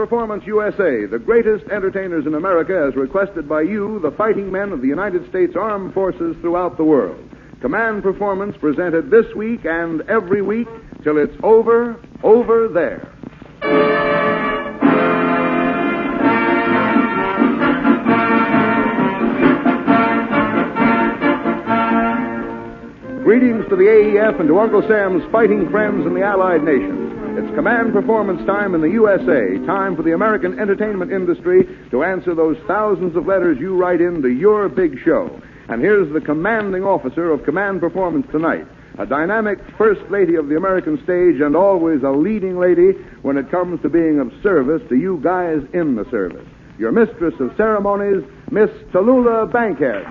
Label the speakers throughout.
Speaker 1: Performance USA, the greatest entertainers in America, as requested by you, the fighting men of the United States Armed Forces throughout the world. Command Performance presented this week and every week till it's over there. Greetings to the AEF and to Uncle Sam's fighting friends in the Allied nations. It's Command Performance time in the USA, time for the American entertainment industry to answer those thousands of letters you write in to your big show. And here's the commanding officer of Command Performance tonight, a dynamic first lady of the American stage and always a leading lady when it comes to being of service to you guys in the service. Your mistress of ceremonies, Miss Tallulah Bankhead.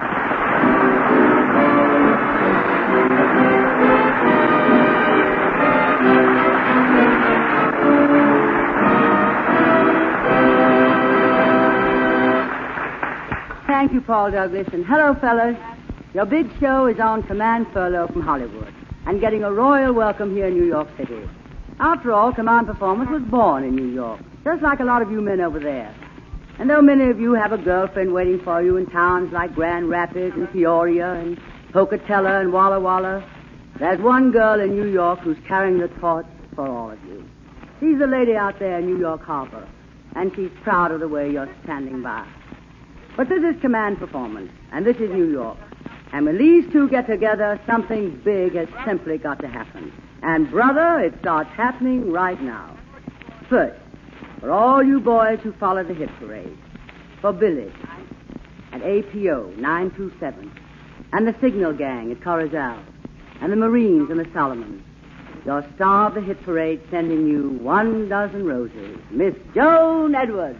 Speaker 2: Thank you, Paul Douglas, and hello, fellas. Your big show is on command furlough from Hollywood and getting a royal welcome here in New York City. After all, Command Performance was born in New York, just like a lot of you men over there. And though many of you have a girlfriend waiting for you in towns like Grand Rapids and Peoria and Pocatello and Walla Walla, there's one girl in New York who's carrying the torch for all of you. She's the lady out there in New York Harbor, and she's proud of the way you're standing by. But this is Command Performance, and this is New York. And when these two get together, something big has simply got to happen. And, brother, it starts happening right now. First, for all you boys who follow the hit parade, for Billy at APO 927, and the Signal Gang at Corozal, and the Marines and the Solomons, your star of the hit parade sending you 1 dozen roses, Miss Joan Edwards.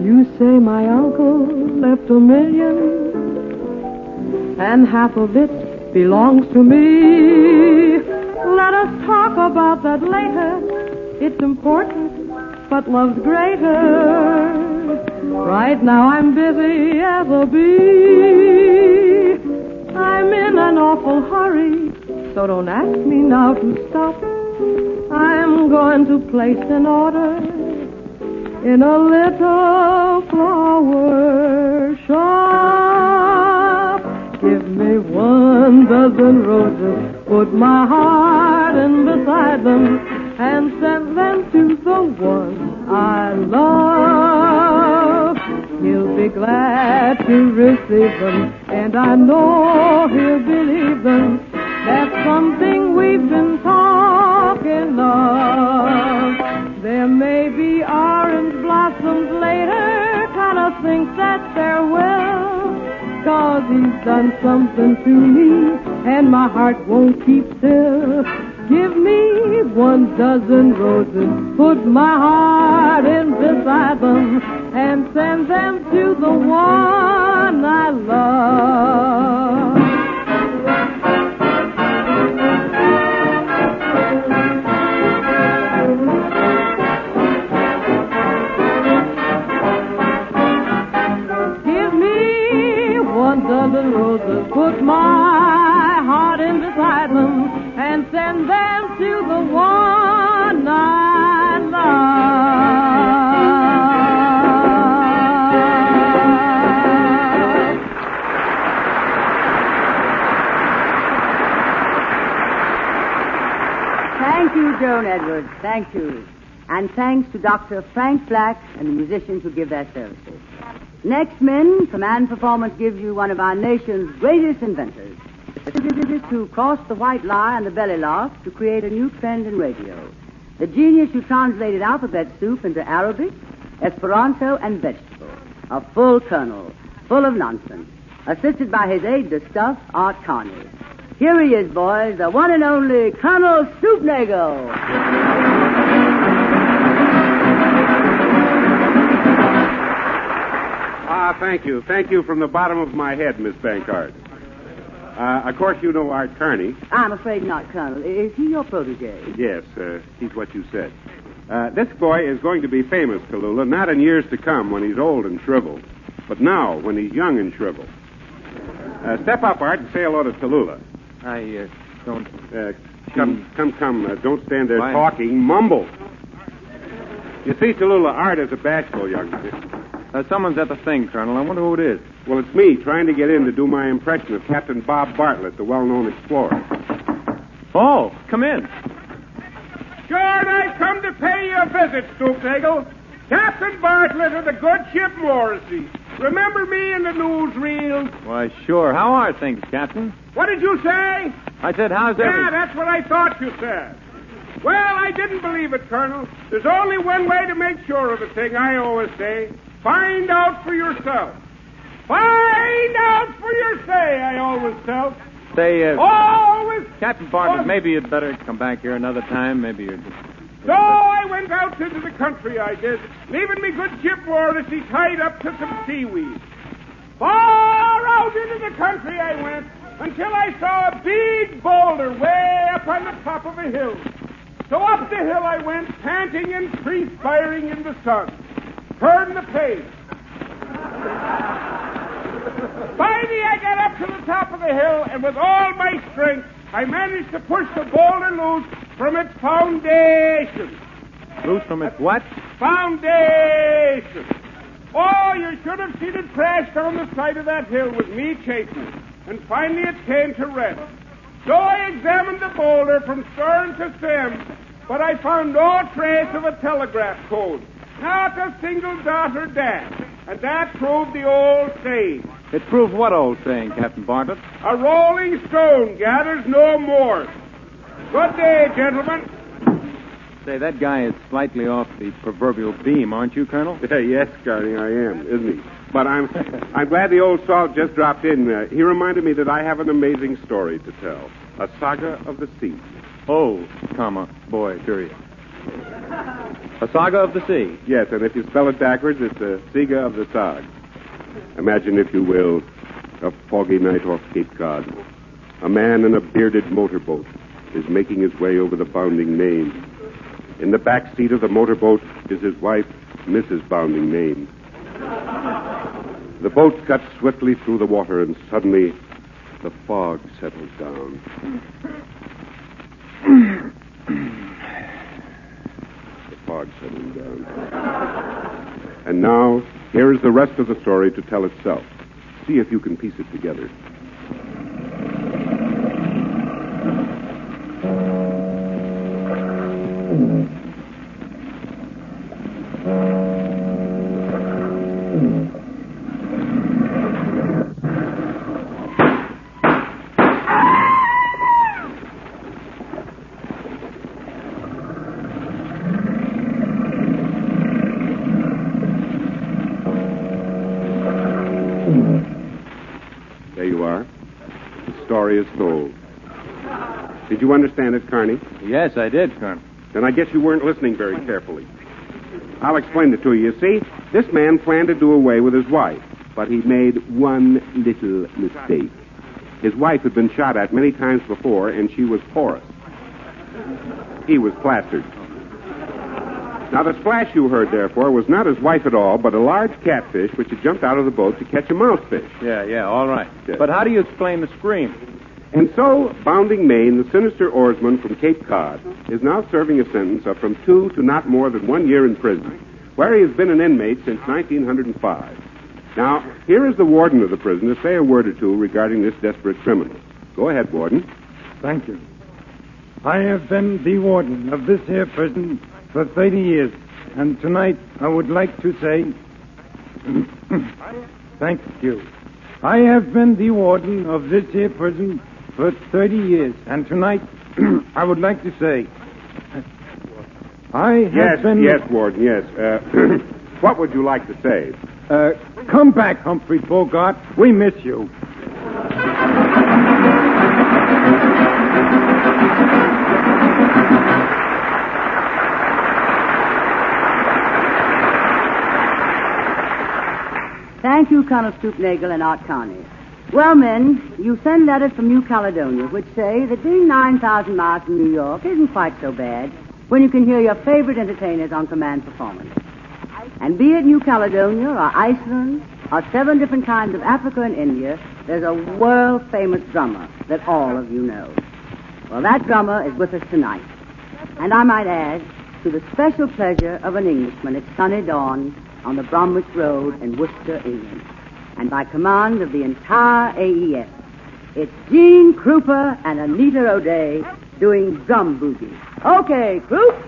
Speaker 3: You say my uncle left $1 million, and half of it belongs to me. Let us talk about that later. It's important, but love's greater. Right now I'm busy as a bee. I'm in an awful hurry, so don't ask me now to stop. I'm going to place an order in a little flower shop. Give me 1 dozen roses, put my heart in beside them, and send them to the one I love. He'll be glad to receive them, and I know he'll believe them. That's something we've been talking of. There may be orange blossoms later, kind of think that there will, 'cause he's done something to me, and my heart won't keep still. Give me 1 dozen roses, put my heart in beside them, and send them to the one I love. Give me 1 dozen roses, put my heart in beside them, and send them to the one I love.
Speaker 2: Thank you, Joan Edwards. Thank you. And thanks to Dr. Frank Black and the musicians who give their services. Next, men, Command Performance gives you one of our nation's greatest inventors. To cross the white lie and the belly laugh to create a new trend in radio. The genius who translated alphabet soup into Arabic, Esperanto, and vegetable. A full colonel, full of nonsense, assisted by his aide-de-stuff, Art Carney. Here he is, boys, the one and only Colonel Soupnagle.
Speaker 4: Thank you. Thank you from the bottom of my head, Miss Bankhead. Of course, you know Art Carney.
Speaker 2: I'm afraid not, Colonel. Is he your protege?
Speaker 4: Yes, he's what you said. This boy is going to be famous, Tallulah, not in years to come when he's old and shriveled, but now when he's young and shriveled. Step up, Art, and say hello to Tallulah.
Speaker 5: I don't...
Speaker 4: Come. Don't stand there
Speaker 5: Why?
Speaker 4: talking. Mumble. You see, Tallulah, Art is a bashful young man.
Speaker 5: Someone's at the thing, Colonel. I wonder who it is.
Speaker 4: Well, it's me trying to get in to do my impression of Captain Bob Bartlett, the well-known explorer.
Speaker 5: Oh, come in.
Speaker 4: Sure, I've come to pay you a visit, Stoopnagle. Captain Bartlett of the good ship Morrissey. Remember me in the newsreels?
Speaker 5: Why, sure. How are things, Captain?
Speaker 4: What did you say?
Speaker 5: I said, how's
Speaker 4: Yeah,
Speaker 5: everything?
Speaker 4: that's what I thought you said. Well, I didn't believe it, Colonel. There's only one way to make sure of a thing, I always say. Find out for yourself. Find out for yourself, I always tell.
Speaker 5: Say,
Speaker 4: Always.
Speaker 5: Captain Bartlett, maybe you'd better come back here another time. Maybe you're just...
Speaker 4: So I went out into the country, I did, leaving me good ship Morrissey tied up to some seaweed. Far out into the country I went until I saw a big boulder way up on the top of a hill. So up the hill I went, panting and perspiring in the sun. Turn the page. Finally, I got up to the top of the hill, and with all my strength, I managed to push the boulder loose from its foundation.
Speaker 5: Loose from its what?
Speaker 4: Foundation. Oh, you should have seen it crash down the side of that hill with me chasing it. And finally it came to rest. So I examined the boulder from stern to stem, but I found no trace of a telegraph code. Not a single dot or dash. And that proved the old saying.
Speaker 5: It proved what old saying, Captain Bartlett?
Speaker 4: A rolling stone gathers no more. Good day, gentlemen.
Speaker 5: Say, that guy is slightly off the proverbial beam, aren't you, Colonel?
Speaker 4: Yes, Carney, I am, isn't he? But I'm glad the old salt just dropped in. He reminded me that I have an amazing story to tell. A saga of the sea.
Speaker 5: Oh, comma, boy, period. A saga of the sea.
Speaker 4: Yes, and if you spell it backwards, it's a Siga of the Sag. Imagine, if you will, a foggy night off Cape Cod. A man in a bearded motorboat is making his way over the bounding Main. In the back seat of the motorboat is his wife, Mrs. Bounding Main. The boat cuts swiftly through the water, and suddenly the fog settles down. The fog settling down. And now, here is the rest of the story to tell itself. See if you can piece it together. There you are. The story is told. Did you understand it, Carney?
Speaker 5: Yes, I did, Colonel.
Speaker 4: Then I guess you weren't listening very carefully. I'll explain it to you. You see, this man planned to do away with his wife, but he made one little mistake. His wife had been shot at many times before, and she was porous. He was plastered. Now, the splash you heard, therefore, was not his wife at all, but a large catfish which had jumped out of the boat to catch a mousefish.
Speaker 5: Yeah, all right.
Speaker 4: Yes.
Speaker 5: But how do you explain the scream?
Speaker 4: And so, Bounding Main, the sinister oarsman from Cape Cod, is now serving a sentence of from 2 to not more than 1 year in prison, where he has been an inmate since 1905. Now, here is the warden of the prison to say a word or two regarding this desperate criminal. Go ahead, warden.
Speaker 6: Thank you. I have been the warden of this here prison for 30 years, and tonight I would like to say thank you. I have been the warden of this here prison for 30 years, and tonight I would like to say I have been...
Speaker 4: Yes, warden, yes. What would you like to say?
Speaker 6: Come back, Humphrey Bogart. We miss you.
Speaker 2: Thank you, Colonel Stoopnagle and Art Carney. Well, men, you send letters from New Caledonia which say that being 9,000 miles from New York isn't quite so bad when you can hear your favorite entertainers on command performance. And be it New Caledonia or Iceland or 7 different kinds of Africa and India, there's a world-famous drummer that all of you know. Well, that drummer is with us tonight. And I might add, to the special pleasure of an Englishman at sunny dawn on the Bromwich Road in Worcester, England. And by command of the entire AEF, it's Gene Krupa and Anita O'Day doing drum boogie. Okay, Krupa.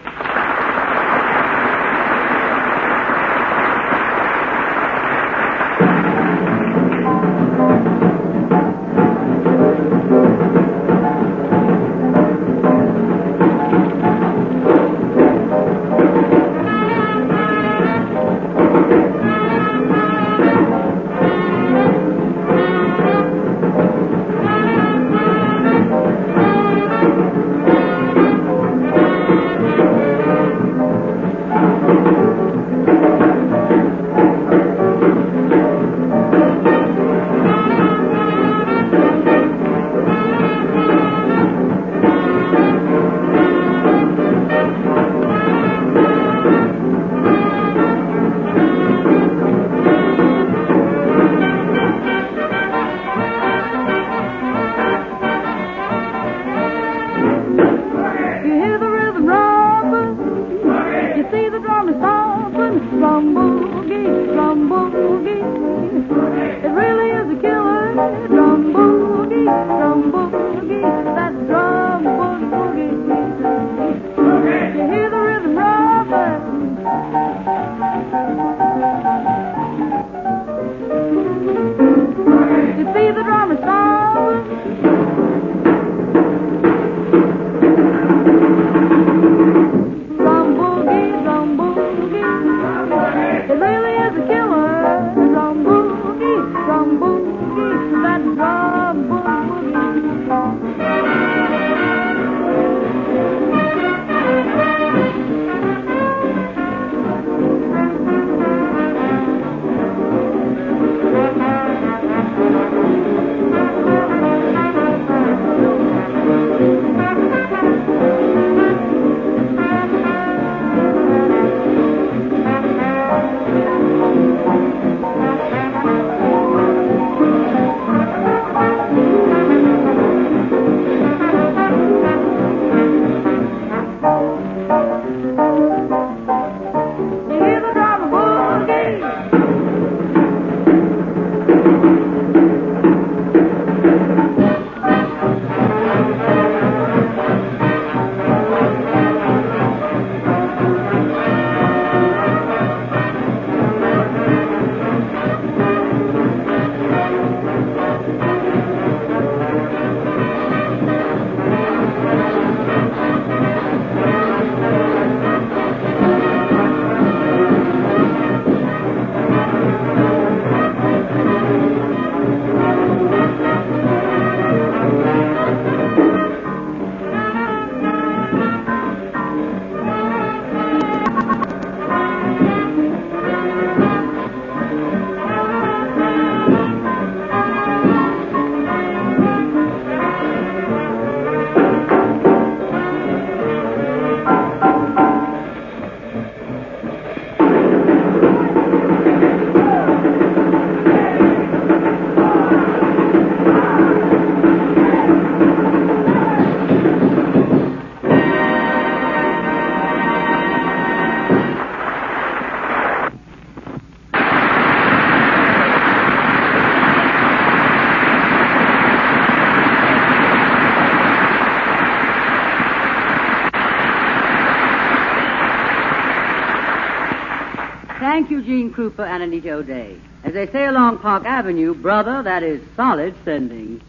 Speaker 2: Thank you, Gene Krupa and Anita O'Day. As they say along Park Avenue, brother, that is solid sending.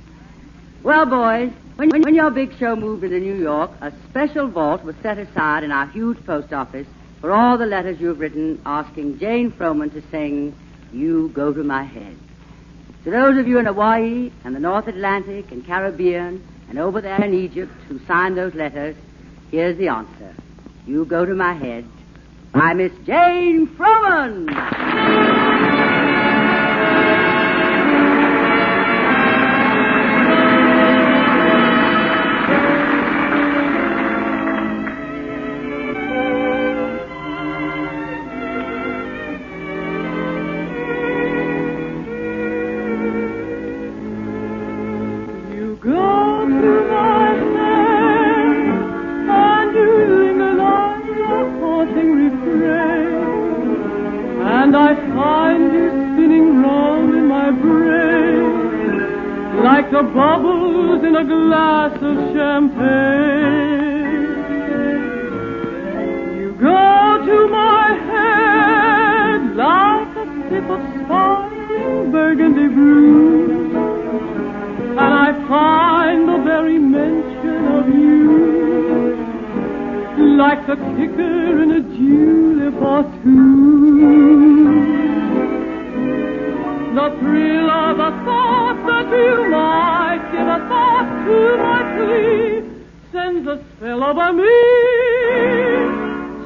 Speaker 2: Well, boys, when your big show moved into New York, a special vault was set aside in our huge post office for all the letters you've written asking Jane Froman to sing You Go to My Head. To those of you in Hawaii and the North Atlantic and Caribbean and over there in Egypt who signed those letters, here's the answer. You Go to My Head by Miss Jane Froman.
Speaker 3: go to my head, and you linger like a haunting refrain, and I find you spinning round in my brain, like the bubbles in a glass of champagne. You go to my head like a sip of sparkling burgundy brew, and I find the very mention of you like the kicker in a julep or two. The thrill of the thought that you might give a thought to my plea sends a spell over me.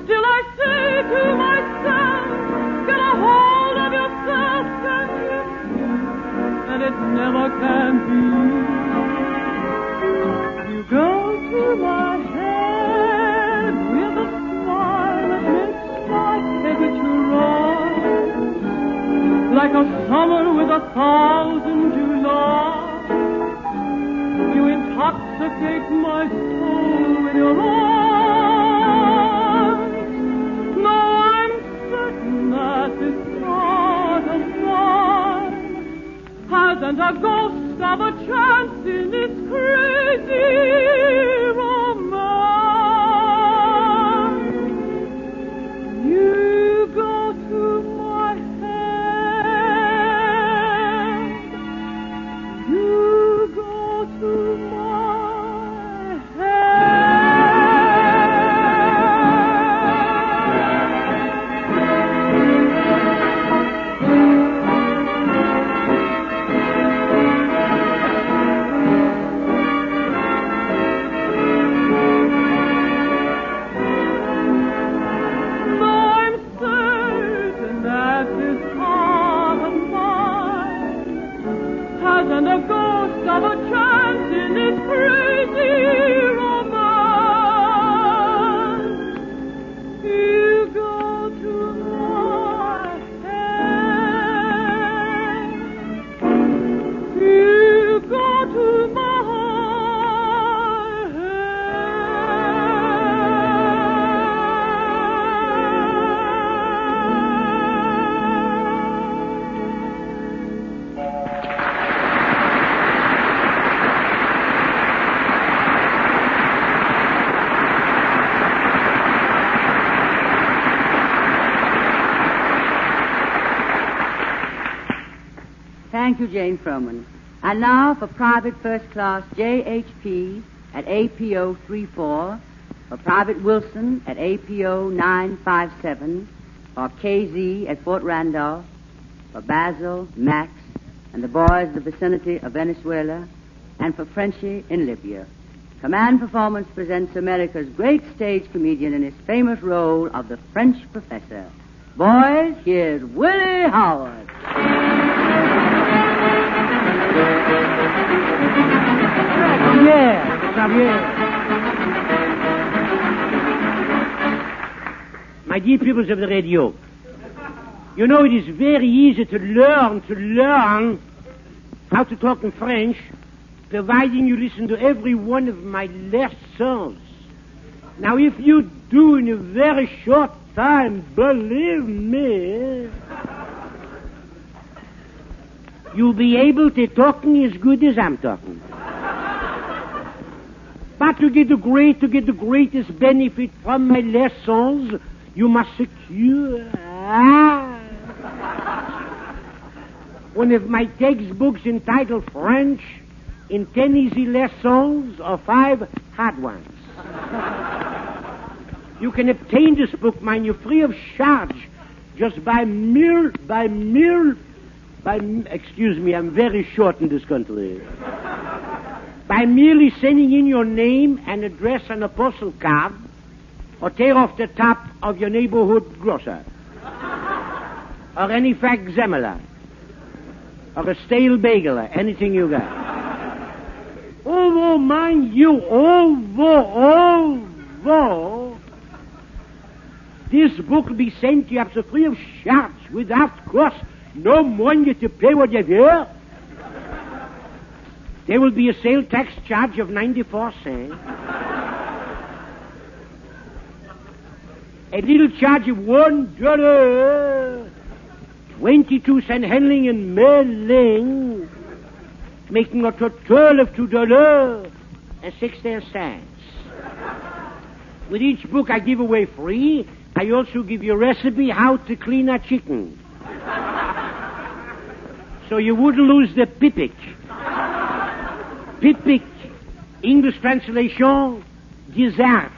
Speaker 3: Still I say to myself, get a hold of yourself, can't you see? And it never can be. You go to my head with a smile that makes my temperature rise, like a summer with 1,000 Julys. You intoxicate my soul with your eyes. No, I'm certain that this heart of mine hasn't a ghost of a chance in its crazy romance. You go to my head. You go to my head. I'm certain that this heart of mine hasn't a ghost of a chance in its crazy romance. You go to my head. You go to my
Speaker 2: Thank you, Jane Froman. And now for Private First Class JHP at APO 34, for Private Wilson at APO 957, for KZ at Fort Randolph, for Basil, Max, and the boys of the vicinity of Venezuela, and for Frenchie in Libya. Command Performance presents America's great stage comedian in his famous role of the French professor. Boys, here's Willie Howard.
Speaker 7: Xavier. My dear pupils of the radio, you know it is very easy to learn how to talk in French, providing you listen to every one of my lessons. Now, if you do in a very short time, believe me, you'll be able to talking as good as I'm talking. But to get the greatest benefit from my lessons, you must secure one of my textbooks entitled French in 10 easy lessons or 5 hard ones. You can obtain this book, mind you, free of charge, just excuse me, I'm very short in this country. By merely sending in your name and address on a postal card, or tear off the top of your neighborhood grocer, or any facsimile, or a stale bagel, or anything you got. Although, mind you, although, this book will be sent to you absolutely free of charge, without cost, no money to pay whatever. There will be a sale tax charge of 94 cents. A little charge of $1. 22 cent handling and mailing, making a total of $2.60. With each book I give away free, I also give you a recipe how to clean a chicken. So you wouldn't lose the pipic. Pipic, English translation, gizzard.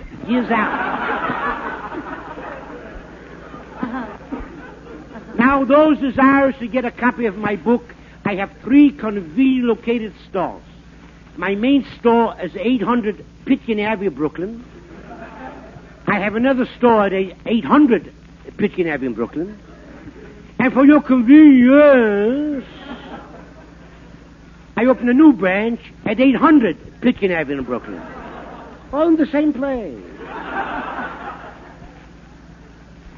Speaker 7: Now, those desirous to get a copy of my book, I have 3 conveniently located stores. My main store is 800 Pitkin Avenue, Brooklyn. I have another store at 800 Pitkin Avenue, Brooklyn. And for your convenience, I open a new branch at 800 Pitkin Avenue, Brooklyn. All in the same place.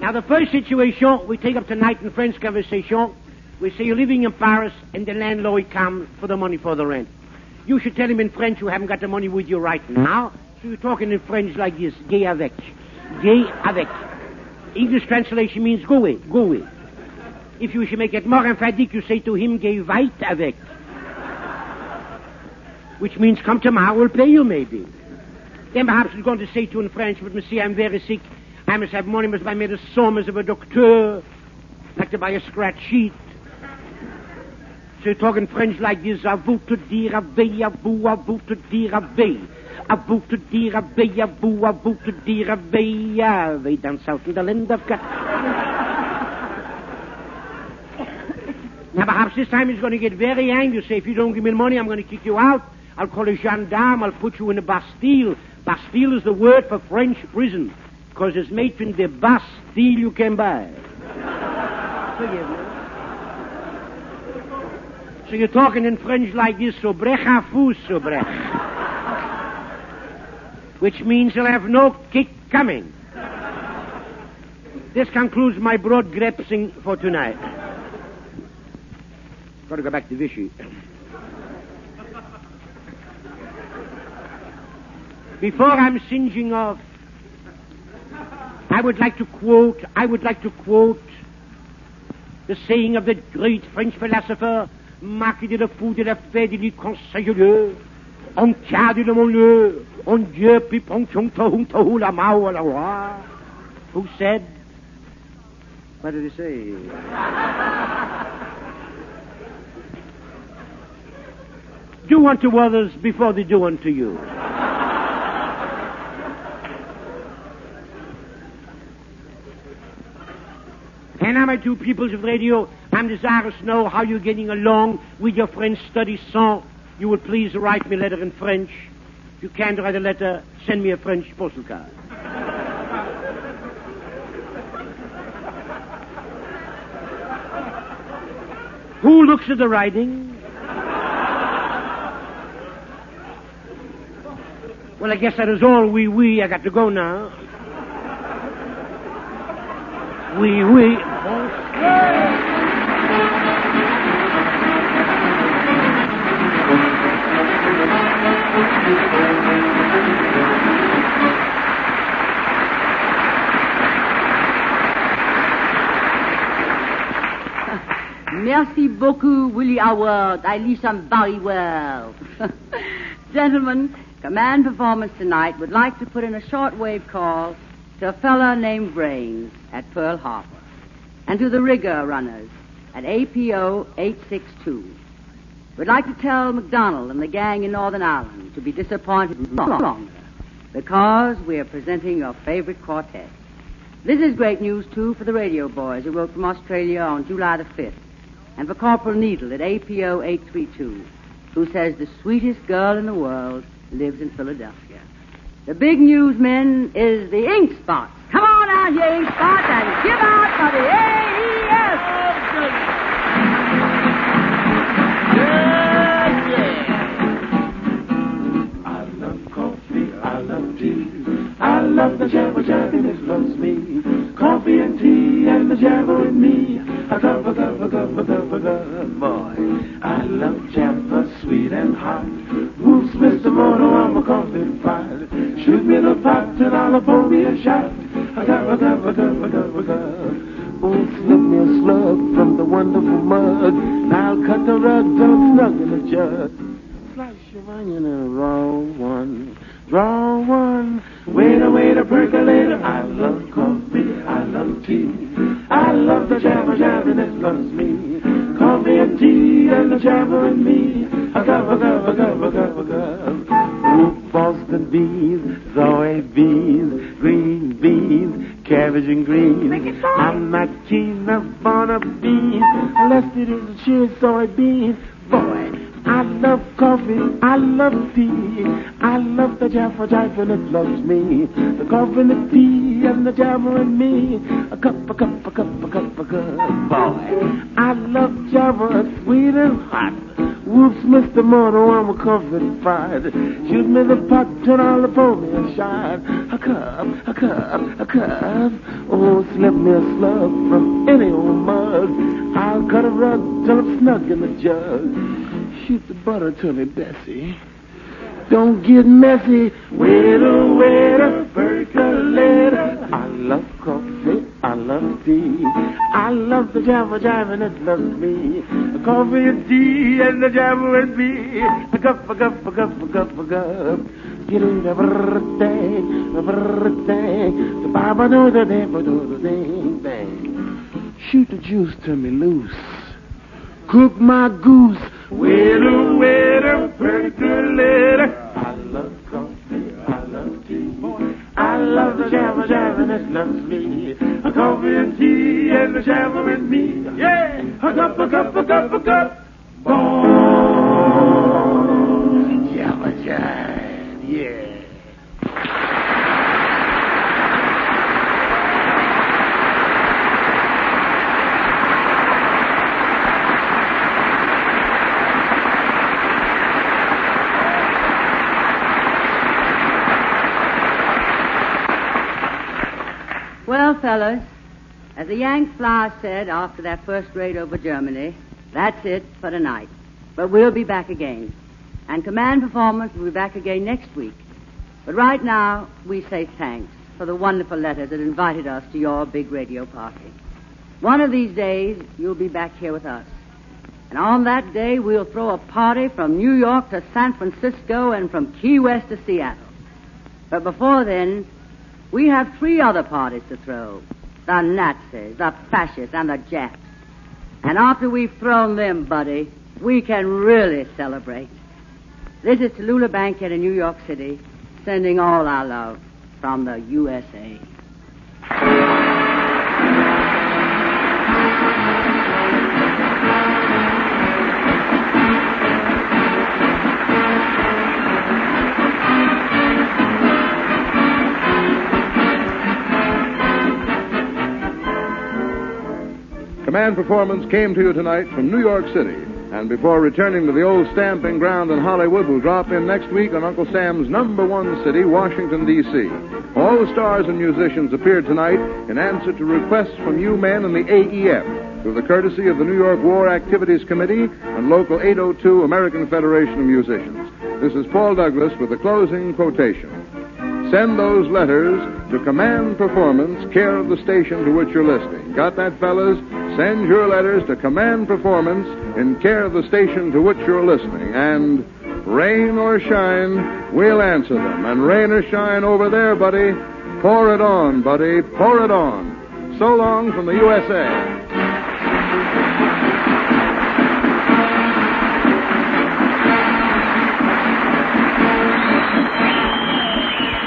Speaker 7: Now, the first situation we take up tonight in French conversation, we say you're living in Paris and the landlord comes for the money for the rent. You should tell him in French you haven't got the money with you right now, so you're talking in French like this, gay avec. Gay avec. English translation means go away, go away. If you should make it more emphatic, you say to him, gay white avec. Which means come tomorrow, we'll pay you maybe. Then perhaps you're going to say to him in French, but monsieur, I'm very sick. I must have money, must buy me the summers of a doctor, like to buy a scratch sheet. So you're talking French like this, à vous te dire, à vous te dire, à vous te dire, à vous te dire, way down south in the land of God. Now perhaps this time he's going to get very angry. Say, if you don't give me the money, I'm going to kick you out. I'll call a gendarme, I'll put you in a Bastille. Bastille is the word for French prison. Because it's made from the Bastille you can buy. Forgive me. So you're talking in French like this, sobrech à fous, sobrech. Which means you'll have no kick coming. This concludes my broad grapsing for tonight. Got to go back to Vichy. Before I'm singeing off, I would like to quote the saying of the great French philosopher, Marquis de la Fou de la Fée de l'Iconseilleux, en cas de mon lieu, en Dieu pipon tohu la mao la roi, who said, what did he say? Do unto others before they do unto you. And now, my two peoples of radio, I'm desirous to know how you're getting along with your French study song. You would please write me a letter in French. If you can't write a letter, send me a French postal card. Who looks at the writing? Well, I guess that is all. Oui. I got to go now. Oui.
Speaker 2: Merci beaucoup, Willie Howard. I listen very well. Gentlemen, Command Performance tonight would like to put in a shortwave call to a fella named Brains at Pearl Harbor, and to the rigger runners at APO 862. We'd like to tell McDonald and the gang in Northern Ireland to be disappointed no longer, because we are presenting your favorite quartet. This is great news, too, for the radio boys who wrote from Australia on July the 5th, and for Corporal Needle at APO 832, who says the sweetest girl in the world lives in Philadelphia. The big news, men, is the Ink Spots. Come on out here, Ink Spots, and give out for the AES!
Speaker 8: I love coffee, I love tea, I love the jabber and it loves me. Coffee and tea and the jabber and me. I love, boy. I love jabber sweet and hot. Who's Mr. Moto, I'm a coffee fight. Shoot me the pot and I'll pour me a shot. I got. Oh, slip me a slug from the wonderful mug. I'll cut the rug till I'm snug in the jug. Slice your onion and raw one. Draw one. Wait a percolator. I love coffee, I love tea. I love the jabber and it loves me. Coffee and tea and the jabber and me. A gub. Boston beans, soy beans, green beans, cabbage and greens. I'm not keen on a bean unless it is a sheer soybean. Boy, I love coffee, I love tea. I love the jabber and it loves me. The coffee and the tea and the jabber and me. A cup. Boy, I love jabber, sweet and hot. Whoops, Mr. Moto, I'm a coffee fight. Shoot me the pot and I'll pour me a shot. A cup. Oh, slip me a slug from any old mug. I'll cut a rug till I'm snug in the jug. Shoot the butter to me, Bessie. Don't get messy. Waiter, percolator. I love coffee, I love tea. I love the jabber and it loves me. The coffee and tea and the jabber and me. A cup. Get in everything. The baba do the ding. Shoot the juice to me loose. Cook my goose. Waiter, percolator. I love coffee, I love tea. I love the jabber and it loves me. A coffee and tea and the jabber and me. Yeah, a cup. Boom. Jabber, yeah.
Speaker 2: Well, fellas, as the Yank Flower said after that first raid over Germany, that's it for tonight. But we'll be back again. And Command Performance will be back again next week. But right now, we say thanks for the wonderful letters that invited us to your big radio party. One of these days, you'll be back here with us. And on that day, we'll throw a party from New York to San Francisco and from Key West to Seattle. But before then, we have 3 other parties to throw. The Nazis, the fascists, and the Japs. And after we've thrown them, buddy, we can really celebrate. This is Tallulah Bankhead in New York City, sending all our love from the USA.
Speaker 1: Command Performance came to you tonight from New York City. And before returning to the old stamping ground in Hollywood, we'll drop in next week on Uncle Sam's #1 city, Washington, D.C. All the stars and musicians appeared tonight in answer to requests from you men in the AEF, through the courtesy of the New York War Activities Committee and Local 802 American Federation of Musicians. This is Paul Douglas with the closing quotation. Send those letters to Command Performance, care of the station to which you're listening. Got that, fellas? Send your letters to Command Performance in care of the station to which you're listening. And rain or shine, we'll answer them. And rain or shine over there, buddy, pour it on, buddy, pour it on. So long from the USA.